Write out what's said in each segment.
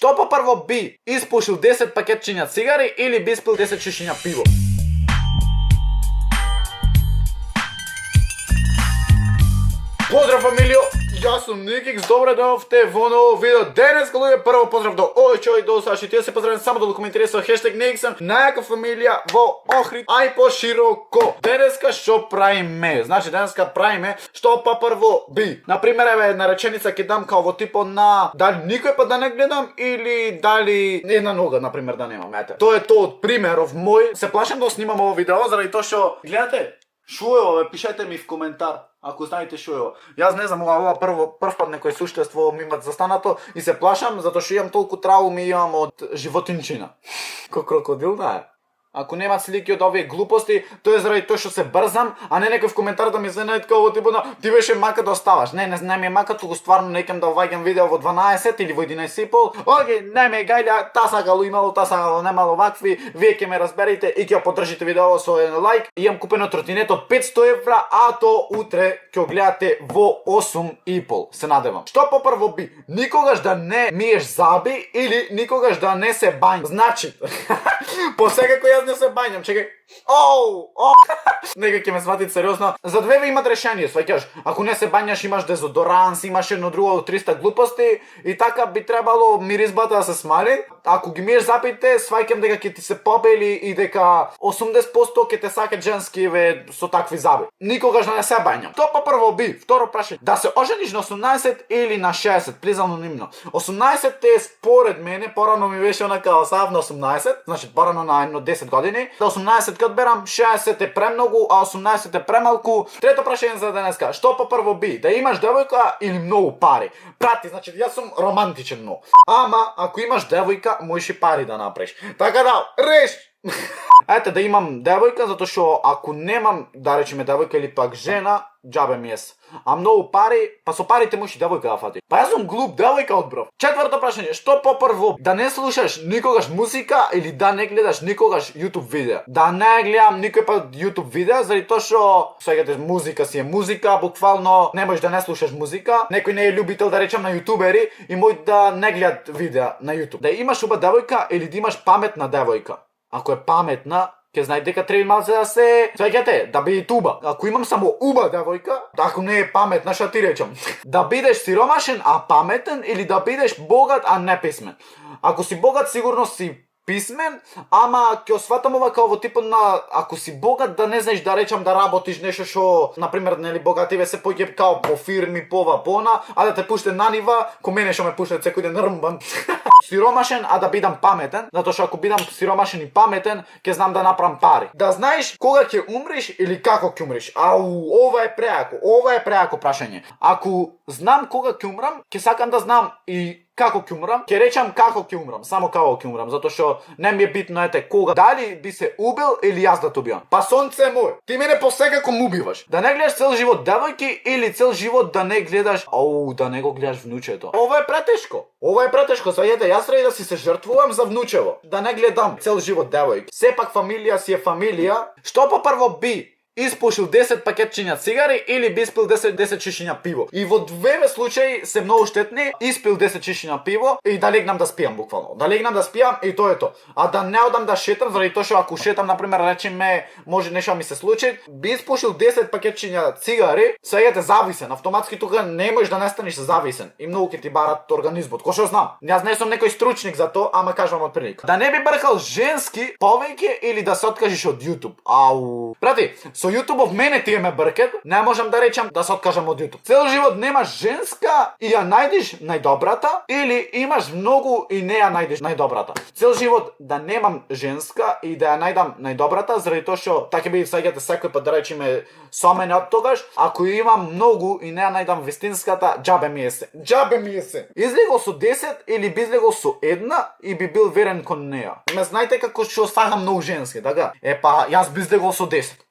Што попрво би испушил 10 пакетчиња цигари или би испил 10 шишиња пиво? Поздрав фамилио, јас сум Никикс, добре дојавте во ново видео. Денес луѓе, прво поздрав до овој човек, до Саши, тие се поздравен само да коментирате со хештег Никсен, најака фамилија во Охрид, ај пошироко. Денеска што правиме? Значи денеска правиме што попрво би. Например, еве една реченица ќе дам као во типот на дали никој пат да не гледам или дали една нога например да немам. Ете. Тоа е тоа од примеров мој. Се плашам да снимам ово видео заради тоа што гледате. Шо е ова? Пишете ми в коментар. Ако знаете шо е ова. Јас не знам, ова прв пат некој суштество ми имат застанато и се плашам затоа што имам толку трауми имам од животинчина. Ко крокодил да е. Ако немат слики од овие глупости, тоа е заради тоа што се брзам, а не некој в коментар да ми се најде како типот на ти беше мака да оставаш. Не ми е мака, туку стварно не икам да ваѓам видео во 12 или во 11:30. Оке, не ме гајлја, та сакало имало, та сакало немало вакви, вие ќе ме разберете и ќе поддржите видео со еден лайк. Имам купено тротинет од 500 евра, а то утре ќе гледате во 8:30. Се надевам. Што попрво би? Никогаш да не миеш заби или никогаш да не се бањаш. Значи, посекако јас не се бањам, чекај. Нека ќе ме сватите сериозно. За две имат решение, сваќаш. Ако не се бањаш, имаш дезодоранс, имаш едно друго од 300 глупости и така би требало миризбата да се смали. Ако ги миеш запите, сваќам дека ќе ти се побели и дека 80% ќе те сакат женски со такви заби. Никогаш да не се бањам. Тоа попрво би. Второ прашање. Да се ожениш на 18 или на 60? Плиз анонимно. 18 е според мене, порано ми беше онака осав на 18, значи порано на едно 10 години. До 18 кад берам, 60 е премногу, а 18 е премалку. Трето прашање за денеска. Што попрво би? Да имаш девојка или многу пари? Прати, значи јас сум романтичен многу. Ама ако имаш девојка, можеш и пари да направиш. Така да, реш! Ете да имам девојка, затоа што ако немам, да речеме девојка или пак жена, џабе ми ес. А многу пари, па со парите можеш и девојка да фати. Па јас сум глуп, девојка одбрав. Четврто прашање, што попрво? Да не слушаш никогаш музика или да не гледаш никогаш YouTube видеа? Да не гледам никој пат YouTube видеа, заради тоа што свегате музика си е музика, буквално не можеш да не слушаш музика. Некој не е љубител да речем на јутубери и мој да не гледат видеа на YouTube. Да имаш уба девојка или да имаш паметна девојка? Ако е паметна, ќе знае дека треба малце да се свеќате, да биде туба. Ако имам само уба девојка, ако не е паметна, што ти речам? Да бидеш сиромашен, а паметен или да бидеш богат, а не писмен? Ако си богат, сигурно си писмен, ама ќе осватам ова као во типот на ако си богат да не знаеш да речам да работиш нешто што, например, нели богативе се поќе као по фирми, пова, пона, а да те пуште на нива, ко мене што ме пуштат секој ден рмбан. Сиромашен, а да бидам паметен, затоа што ако бидам сиромашен и паметен, ќе знам да направам пари. Да знаеш кога ќе умреш или како ќе умреш. Ова е преако прашање. Ако знам кога ќе умрам, ќе сакам да знам и како ќе умрам, ќе речам како ќе умрам, само како ќе умрам, затоа што не ми е битно ете кога, дали би се убил или јас да те убивам. Па сонце мој, ти мене посекако ме убиваш. Да не гледаш цел живот девојки или цел живот да не гледаш, да не го гледаш внучето. Ова е претешко. Сваѓате, јас треба да си се жртвувам за внучево. Да не гледам цел живот девојки. Сепак фамилија си е фамилија. Што попрво би? Испушил 10 пакетчиња цигари или би испил 10 шишиња пиво. И во две случаи се многу штетни. Испил 10 шишиња пиво и да легнам да спијам буквално. Да легнам да спијам и тоа е тоа. А да не одам да шетам, заради тоа што ако шетам, например, речеме, може нешто ми се случи, би испушил 10 пакетчиња цигари, свеѓате зависен. Автоматски тука не можеш да не станеш зависен. И многу ќе ти барат организмот. Кој што знам. Јас не сум некој стручник за тоа, ама кажувам од прилика. Да не би бркал женски повеќе или да се откажеш од YouTube. Прати, со YouTube мене тие ме бркат, не можам да речам да се откажам од YouTube. Цел живот немаш женска и ја најдеш најдобрата или имаш многу и не ја најдеш најдобрата. Цел живот да немам женска и да ја најдам најдобрата, заради тоа што така би сеќате секој пат да речеме со мене од тогаш, ако имам многу и не ја најдам вистинската, џабе ми е се. Излегол со 10 или би излегол со една и би бил верен кон неа. Ме знаете како што сакам многу женски, така? Па јас би излегол со 10.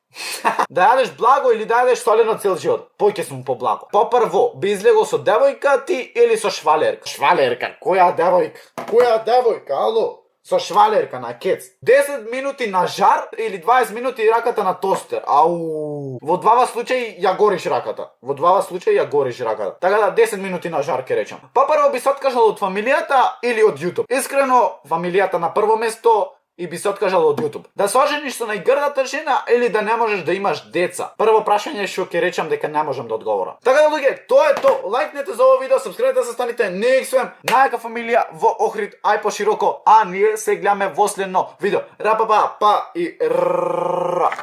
Да јадеш благо или да јадеш солено цел живот? Поќе сум по благо. Попрво, би излегол со девојка ти или со швалерка? Швалерка, која девојка? Ало? со швалерка на кец. 10 минути на жар или 20 минути раката на тостер. Ау. Во двава случаи ја гориш раката. Во двава случаи ја гориш раката. Така да 10 минути на жар ке речам. Па прво би се откажал од фамилијата или од YouTube. Искрено, фамилијата на прво место и би се откажал од YouTube. Да се ожениш со најгрдата жена или да не можеш да имаш деца? Прво прашање што ќе речам дека не можам да одговорам. Така да луѓе, тоа е то. Лајкнете за ово видео, сабскрибнете се, станите NXM, најака фамилија во Охрид, ај пошироко, а ние се гледаме во следно видео. Ра па па па и ра.